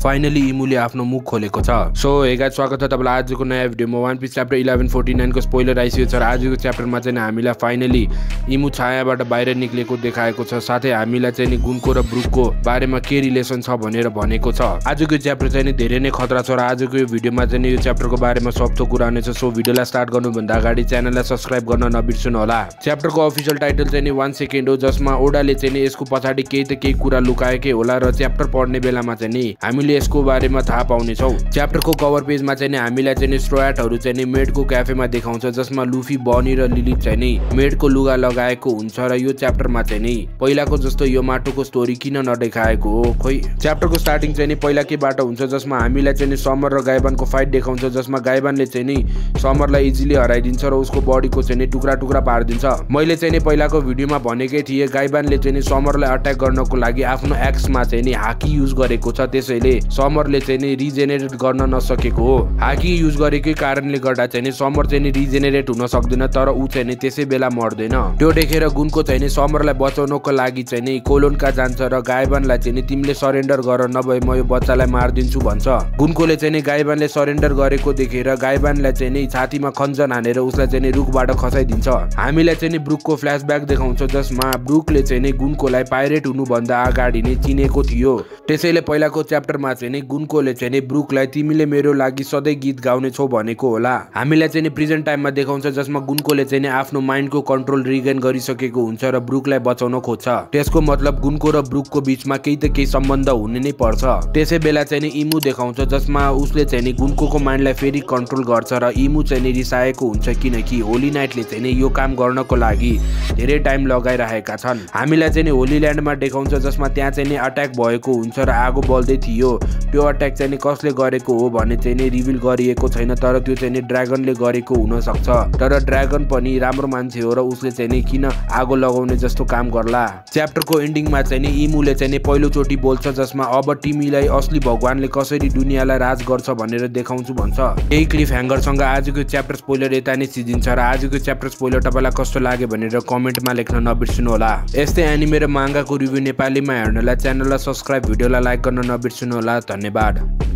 Finally इमुले आफ्नो मुख खोलेको छ। सो हे गाइस, स्वागत छ तपाईलाई आजको नयाँ भिडियोमा। वन पिस च्याप्टर 1149 को स्पोइलर आइसकेको छ र आजको च्याप्टरमा चाहिँ हामीलाई फाइनली इमु छायाबाट बाहिर निक्लेको देखाएको छ। साथै हामीलाई चाहिँ गुनको र ब्रुकको बारेमा के रिलेसन छ भनेर भनेको छ। आजको च्याप्टर चाहिँ धेरै नै खतरा छ र आजको यो भिडियोमा चाहिँ यो च्याप्टरको बारेमा सब थोक कुरा हुनेछ। सो भिडियोलाई स्टार्ट गर्नुभन्दा अगाडि च्यानललाई सब्स्क्राइब गर्न नबिर्सनु होला। च्याप्टरको अफिसियल टाइटल चाहिँ 1 सेकेन्ड हो, जसमा ओडाले चाहिँ यसको पछाडि केही त केही कुरा लुकाएकै होला र च्याप्टर पढ्ने बेलामा चाहिँ हामीले यसको बारेमा थाहा पाउनेछौँ। च्याप्टरको कभर पेजमा चाहिँ हामीलाई चाहिँ स्ट्रोयाटहरू चाहिँ मेडको क्याफेमा देखाउँछ, जसमा लुफी, बनी र लिलिथ चाहिँ मेडको लुगा लगाएको हुन्छ र यो च्याप्टरमा चाहिँ पहिलाको जस्तो यो माटोको स्टोरी किन नदेखाएको हो खोइ। च्याप्टरको स्टार्टिङ चाहिँ पहिला के बाटो हुन्छ, जसमा हामीलाई चाहिँ समर र गाइबानको फाइट देखाउँछ, जसमा गाइबानले चाहिँ समरलाई इजिली हराइदिन्छ र उसको बडीको चाहिँ टुक्रा टुक्रा पारिदिन्छ। मैले चाहिँ पहिलाको भिडियोमा भनेकै थिएँ गाइबानले चाहिँ समरलाई अट्याक गर्नको लागि आफ्नो एक्समा चाहिँ हाकी युज गरेको छ, त्यसैले समरले चाहिँ रिजेनेरेट गर्न नसकेको हो। हाकी युज गरेकै कारणले गर्दा चाहिँ समर चाहिँ रिजेनेरेट हुन सक्दैन, तर ऊ चाहिँ त्यसै बेला मर्दैन। त्यो देखेर गुनको चाहिँ समरलाई बचाउनको लागि चाहिँ कोलोनका जान्छ र गाइबानलाई चाहिँ तिमीले सरेन्डर गर, नभए म यो बच्चालाई मारिदिन्छु भन्छ। गुनकोले चाहिँ गाइबानले सरेन्डर गरेको देखेर गाइबानलाई चाहिँ छातीमा खन्जन हानेर उसलाई चाहिँ रुखबाट खसाइदिन्छ। हामीलाई चाहिँ ब्रुकको फ्ल्यासब्याक देखाउँछ, जसमा ब्रुकले चाहिँ गुनकोलाई पाइरेट हुनुभन्दा अगाडि नै चिनेको थियो। त्यसैले पहिलाको च्याप्टरमा चाहिँ गुनकोले चाहिँ ब्रुकलाई तिमीले मेरो लागि सधैँ गीत गाउने छौ भनेको होला। हामीलाई चाहिँ प्रेजेन्ट टाइममा देखाउँछ, जसमा गुनकोले चाहिँ आफ्नो माइन्डको कन्ट्रोल रिगेन गरिसकेको हुन्छ र ब्रुकलाई बचाउन खोज्छ। त्यसको मतलब गुनको र ब्रुकको बीचमा केही त केही सम्बन्ध हुने नै पर्छ। त्यसै बेला चाहिँ इमु देखाउँछ, जसमा उसले चाहिँ गुनको माइन्डलाई फेरि कन्ट्रोल गर्छ र इमु चाहिँ रिसाएको हुन्छ, किनकि होली नाइटले चाहिँ यो काम गर्नको लागि धेरै टाइम लगाइरहेका छन्। हामीलाई चाहिँ होली ल्यान्डमा देखाउँछ, जसमा त्यहाँ चाहिँ अट्याक भएको हुन्छ र आगो बल्दै थियो। त्यो अट्याक चाहिँ कसले गरेको हो भने चाहिँ रिभिल गरिएको छैन, तर त्यो चाहिँ ड्रागनले गरेको हुन सक्छ। तर ड्रागन पनि राम्रो मान्छे हो र उसले चाहिँ किन आगो लगाउने जस्तो काम गर्ला। च्याप्टरको एन्डिङमा चाहिँ इमुले चाहिँ पहिलोचोटि बोल्छ, जसमा अब तिमीलाई असली भगवानले कसरी दुनियाँलाई राज गर्छ भनेर देखाउँछु भन्छ। यही क्लिफ ह्याङ्गरसँग आजको च्याप्टर स्पोइलर यता नै सिद्धिन्छ र आजको च्याप्टर स्पोइलर तपाईँलाई कस्तो लाग्यो भनेर कमेन्टमा लेख्न नबिर्सनु होला। यस्तै एनिमे र मांगाको रिभ्यू नेपालीमा हेर्नलाई च्यानललाई सब्स्क्राइब, भिडियोलाई लाइक गर्न नबिर्सनु होला। धन्यवाद।